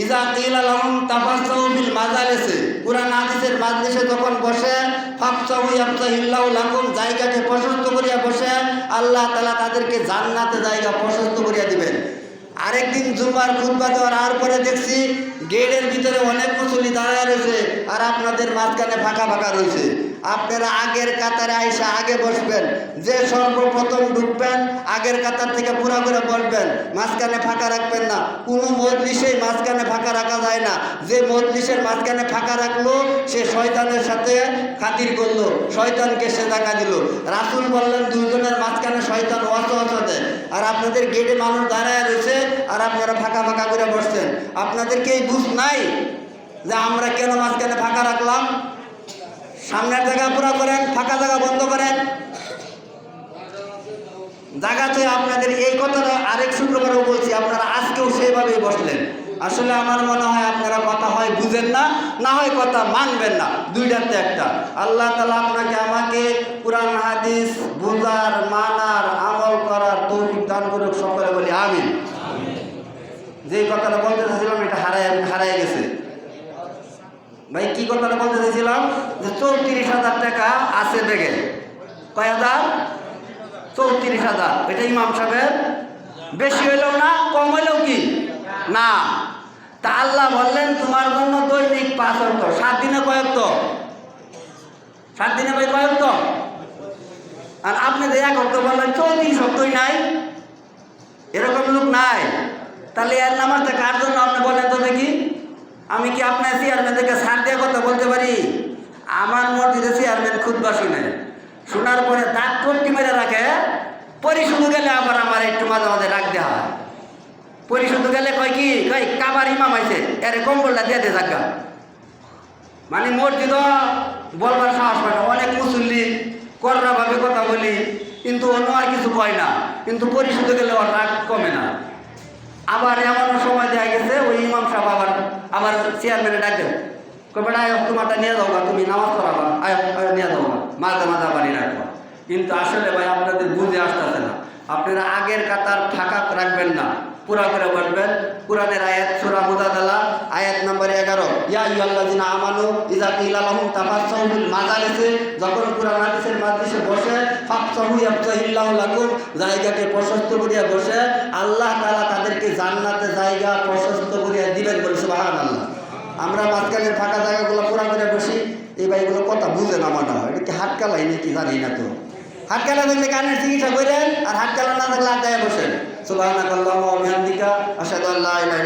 ইজা কিলা লাহুম তাফাসসাহু ফিল মাজালিসি, কুরআন হাদিসের মাজলিসে যখন বসে, ফাফসাহু ইয়াফসাহিল্লাহু লাকুম, জায়গাকে প্রশস্ত করিয়া বসে, আল্লাহ তাআলা তাদেরকে জান্নাতে জায়গা প্রশস্ত করিয়া দিবেন। আরেকদিন জুমার খুতবা দেওয়ার পরে দেখছি গেটের ভিতরে অনেক মুসল্লি দাঁড়ায় রয়েছে, আর আপনাদের মাঝখানে ফাঁকা ফাঁকা রয়েছে। আপনারা আগের কাতারে আইসা আগে বসবেন, যে সর্বপ্রথম ঢুকবেন আগের কাতার থেকে পুরা করে বসবেন, মাঝখানে ফাঁকা রাখবেন না। কোনো মজলিসেই মাঝখানে ফাঁকা রাখা যায় না। যে মজলিসের মাঝখানে ফাঁকা রাখলো সে শয়তানের সাথে খাতির করলো, শয়তানকে সে দেখা দিল। রাসূল বললেন দুজনের মাঝখানে শয়তান ওয়াসওয়াসা দেয়। আর আপনাদের গেটে মানুষ দাঁড়ায় রয়েছে আর আপনারা ফাঁকা ফাঁকা করে বসছেন। আপনাদেরকে এই বুঝ নাই যে আমরা কেন মাঝখানে ফাঁকা রাখলাম? সামনের জায়গা পুরা করেন, ফাঁকা জায়গা বন্ধ করেন। জায়গাতে আপনাদের এই কথাটা আরেক শুক্রবারও বলছি, আপনারা আজকেও সেইভাবেই বসলেন। আসলে আমার মনে হয় আপনারা কথা হয় বুঝেন না, না হয় কথা মানবেন না, দুইটাতে একটা। আল্লাহ তাআলা আপনাকে আমাকে কুরআন হাদিস বুঝার, মানার, আমল করার তৌফিক দান করুক, সকলে বলি আমিন। যে কথাটা বলতে চাইছিলাম এটা হারায় গেছে। ভাই কি কথাটা বলতে চাইছিলাম? যে 34,000 টাকা আছে ব্যাগে। কয় হাজার? 34,000। এটা ইমাম সাহেবের বেশি হইলেও না, কম হইলেও কি না। তা আল্লাহ বললেন তোমার জন্য দৈনিক 5 ওয়াক্ত, 7 দিনে কয় ওয়াক্ত? 7 দিনে ভাই কয় ওয়াক্ত? আর আপনি যে 1 ওয়াক্ত বললেন, 34 ওয়াক্তই নাই, এরকম লোক নাই। তাহলে এর নামাজটা কার জন্য আপনি বলেন তো দেখি? আমি কি আপনার চেয়ারম্যানদেরকে ছাড় দিয়ে কথা বলতে পারি? আমার মসজিদে চেয়ারম্যান খুতবা শুনে, শোনার পরে দাঁত কট্টি মেরে রাখে, পরিশুদ্ধ গেলে আবার আমার একটু মাঝে মাঝে রাখ দেওয়া হয়। পরিশুদ্ধ গেলে কয় কি, কয় কাবার ইমাম আইছে, এর কম্বলটা দিয়ে দে জায়গা। মানে মসজিদও বলবার সাহস পায় না। অনেক মুসল্লি কররাভাবে কথা বলি, কিন্তু অন্য আর কিছু কয় না, কিন্তু পরিশুদ্ধ গেলে ওর রাগ কমে না। আবার এমন সময় দেখা গেছে ওই ইমাম সাহেব আবার চেয়ারম্যানে ডাকেন, বেটা তোমারটা নিয়ে যাও, তুমি নামাজ পড়াবা, নিয়ে যাও, মাঝে মাঝে বাড়ি রাখবা। কিন্তু আসলে ভাই আপনাদের বুঝে আসতেছে না। আপনারা আগের কাতার ফাঁকা রাখবেন না, পুরা করে বসবেন। কুরআনের আয়াত সূরা মুজাদালা আয়াত নম্বর 11, ইয়া আইয়ুহাল্লাযিনা আমানু ইযা কিলা লাহুম তাফাসসাহু ফিল মাজালিসি, যখন কুরআন হাদিসের মাজলিসে বসে, ফাফসাহু ইয়াফসাহিল্লাহু লাকুম, জায়গাকে প্রশস্ত করিয়া বসে, আল্লাহ তাআলা তাদেরকে জান্নাতে জায়গা প্রশস্ত করিয়া দিবেন। বলে সুবহানাল্লাহ। আমরা মাঝখানের ফাঁকা জায়গাগুলো পুরা করে বসি, এই ভাইগুলো কথা বুঝে না মনে হয়। এটা কি হাত কালাই নাকি জানি না তো। হাত কালা থাকলে কানের চিকিৎসা করেন, আর হাত কালা না থাকলে আড্ডায় বসেন। সুবহানাকাল্লাহুম্মা ওয়া বিহামদিকা আশহাদু আল্লা ইলাহা